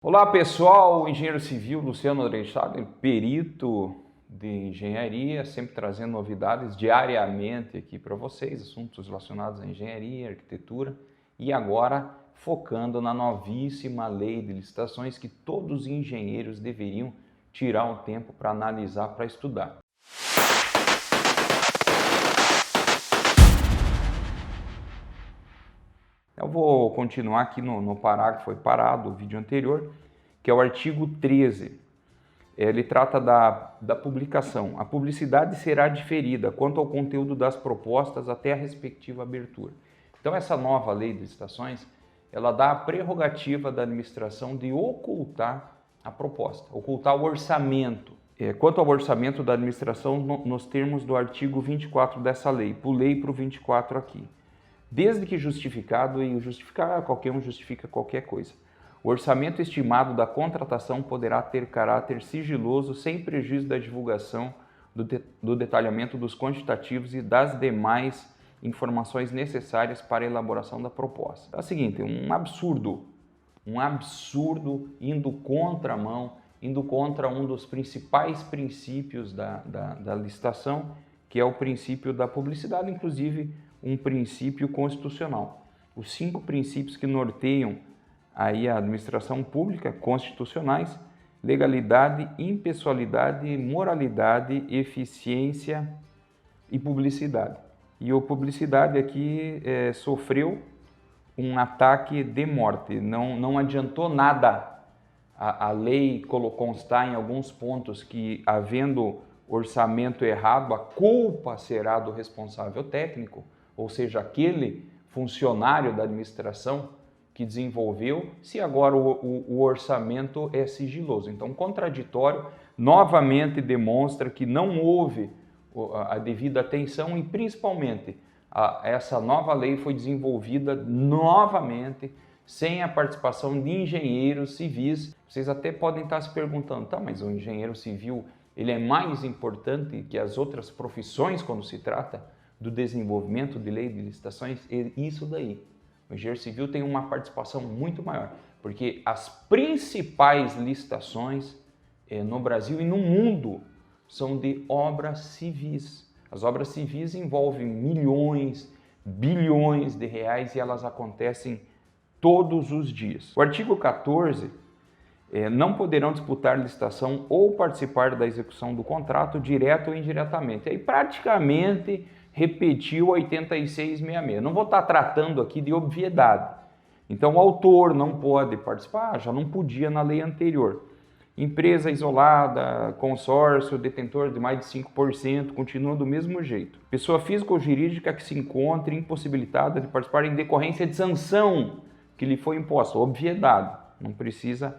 Olá pessoal, engenheiro civil Luciano Drechado, perito de engenharia, sempre trazendo novidades diariamente aqui para vocês, assuntos relacionados à engenharia, arquitetura e agora focando na novíssima lei de licitações que todos os engenheiros deveriam tirar um tempo para analisar, para estudar. Eu vou continuar aqui no parágrafo, foi parado o vídeo anterior, que é o artigo 13. Ele trata da publicação. A publicidade será diferida quanto ao conteúdo das propostas até a respectiva abertura. Então essa nova lei de licitações, ela dá a prerrogativa da administração de ocultar a proposta, ocultar o orçamento. Quanto ao orçamento da administração, nos termos do artigo 24 dessa lei, pulei para o 24 aqui. Desde que justificado, e justificar qualquer um justifica qualquer coisa. O orçamento estimado da contratação poderá ter caráter sigiloso sem prejuízo da divulgação do detalhamento dos quantitativos e das demais informações necessárias para a elaboração da proposta. É o seguinte, um absurdo indo contra a mão, indo contra um dos principais princípios da licitação, que é o princípio da publicidade, inclusive um princípio constitucional. Os 5 princípios que norteiam aí a administração pública, constitucionais: legalidade, impessoalidade, moralidade, eficiência e publicidade. E a publicidade aqui sofreu um ataque de morte, não adiantou nada. A lei constar em alguns pontos que, havendo orçamento errado, a culpa será do responsável técnico, ou seja, aquele funcionário da administração que desenvolveu, se agora o orçamento é sigiloso. Então, contraditório, novamente demonstra que não houve a devida atenção e, principalmente, essa nova lei foi desenvolvida novamente sem a participação de engenheiros civis. Vocês até podem estar se perguntando, tá, mas o engenheiro civil ele é mais importante que as outras profissões quando se trata do desenvolvimento de lei de licitações? Isso daí. O engenheiro civil tem uma participação muito maior, porque as principais licitações no Brasil e no mundo são de obras civis. As obras civis envolvem milhões, bilhões de reais e elas acontecem todos os dias. O artigo 14, não poderão disputar licitação ou participar da execução do contrato direto ou indiretamente. Aí praticamente repetiu 8666. Não vou estar tratando aqui de obviedade. Então o autor não pode participar, já não podia na lei anterior. Empresa isolada, consórcio, detentor de mais de 5%, continua do mesmo jeito. Pessoa física ou jurídica que se encontre impossibilitada de participar em decorrência de sanção que lhe foi imposta. Obviedade, não precisa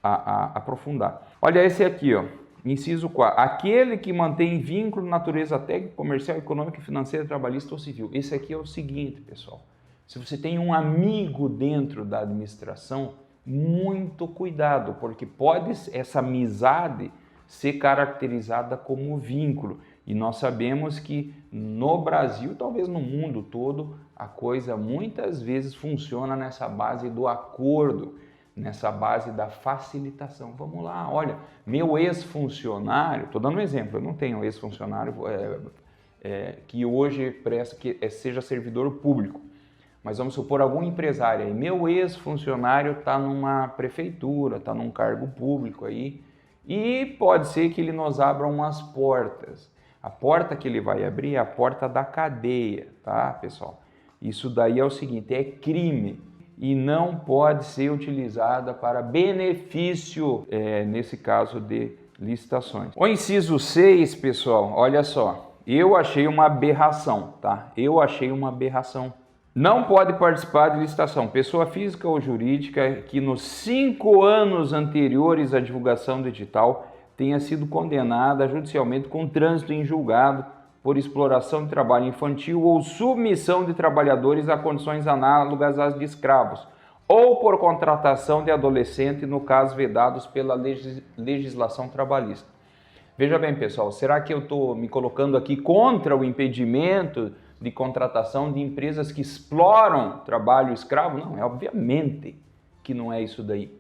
aprofundar. Olha esse aqui, ó. Inciso 4. Aquele que mantém vínculo de natureza técnica, comercial, econômica, financeira, trabalhista ou civil. Esse aqui é o seguinte, pessoal. Se você tem um amigo dentro da administração, muito cuidado, porque pode essa amizade ser caracterizada como vínculo. E nós sabemos que no Brasil, talvez no mundo todo, a coisa muitas vezes funciona nessa base do acordo, nessa base da facilitação. Vamos lá, olha, meu ex-funcionário, estou dando um exemplo, eu não tenho ex-funcionário que hoje presta, seja servidor público, mas vamos supor algum empresário aí, meu ex-funcionário está numa prefeitura, está num cargo público aí, e pode ser que ele nos abra umas portas. A porta que ele vai abrir é a porta da cadeia, tá, pessoal? Isso daí é o seguinte, é crime. E não pode ser utilizada para benefício, nesse caso de licitações. O inciso 6, pessoal, olha só, eu achei uma aberração, tá? Eu achei uma aberração. Não pode participar de licitação pessoa física ou jurídica que nos 5 anos anteriores à divulgação do edital tenha sido condenada judicialmente com trânsito em julgado por exploração de trabalho infantil ou submissão de trabalhadores a condições análogas às de escravos, ou por contratação de adolescente, no caso vedados pela legislação trabalhista. Veja bem, pessoal, será que eu estou me colocando aqui contra o impedimento de contratação de empresas que exploram trabalho escravo? Não, obviamente que não é isso daí.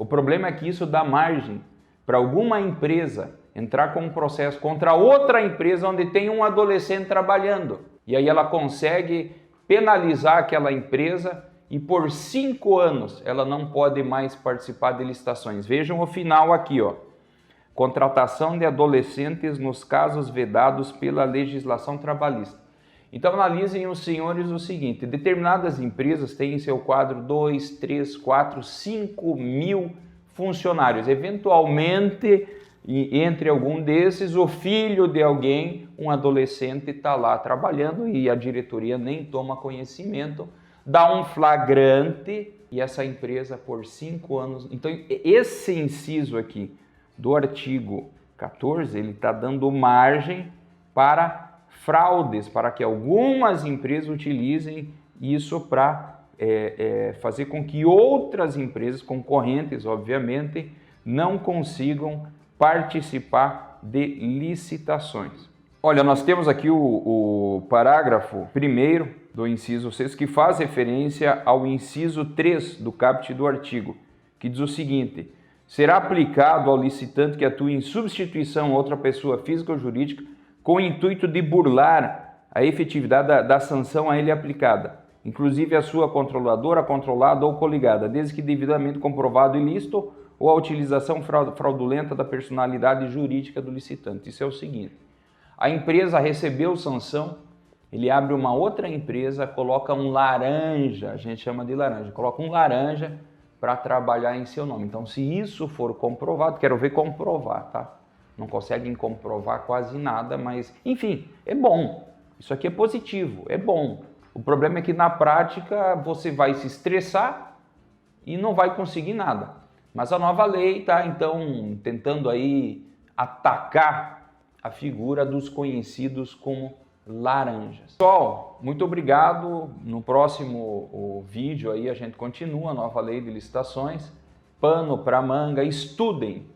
O problema é que isso dá margem para alguma empresa entrar com um processo contra outra empresa onde tem um adolescente trabalhando. E aí ela consegue penalizar aquela empresa e por 5 anos ela não pode mais participar de licitações. Vejam o final aqui, ó. Contratação de adolescentes nos casos vedados pela legislação trabalhista. Então analisem os senhores o seguinte, determinadas empresas têm em seu quadro 2, 3, 4, 5 mil funcionários. Eventualmente, entre algum desses, o filho de alguém, um adolescente, está lá trabalhando e a diretoria nem toma conhecimento, dá um flagrante e essa empresa por 5 anos... Então esse inciso aqui do artigo 14, ele está dando margem para fraudes, para que algumas empresas utilizem isso para fazer com que outras empresas concorrentes, obviamente, não consigam participar de licitações. Olha, nós temos aqui o parágrafo 1º do inciso 6, que faz referência ao inciso 3 do caput do artigo, que diz o seguinte: será aplicado ao licitante que atue em substituição a outra pessoa física ou jurídica com o intuito de burlar a efetividade da sanção a ele aplicada, inclusive a sua controladora, controlada ou coligada, desde que devidamente comprovado ilícito ou a utilização fraudulenta da personalidade jurídica do licitante. Isso é o seguinte: a empresa recebeu sanção, ele abre uma outra empresa, coloca um laranja, a gente chama de laranja, coloca um laranja para trabalhar em seu nome. Então, se isso for comprovado, quero ver comprovar, tá? Não conseguem comprovar quase nada, mas, enfim, é bom. Isso aqui é positivo, é bom. O problema é que na prática você vai se estressar e não vai conseguir nada. Mas a nova lei está, então, tentando aí atacar a figura dos conhecidos como laranjas. Pessoal, muito obrigado. No próximo vídeo aí a gente continua a nova lei de licitações. Pano para manga, estudem,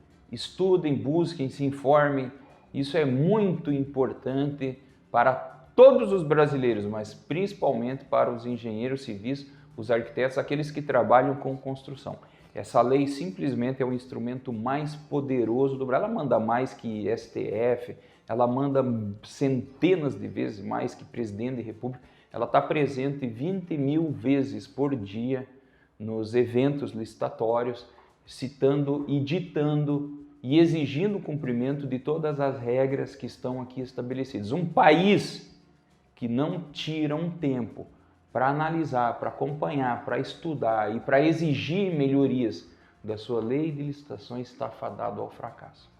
busquem, se informem. Isso é muito importante para todos os brasileiros, mas principalmente para os engenheiros civis, os arquitetos, aqueles que trabalham com construção. Essa lei simplesmente é o instrumento mais poderoso do Brasil. Ela manda mais que STF, ela manda centenas de vezes mais que presidente da República. Ela está presente 20 mil vezes por dia nos eventos licitatórios, citando e ditando e exigindo o cumprimento de todas as regras que estão aqui estabelecidas. Um país que não tira um tempo para analisar, para acompanhar, para estudar e para exigir melhorias da sua lei de licitações está fadado ao fracasso.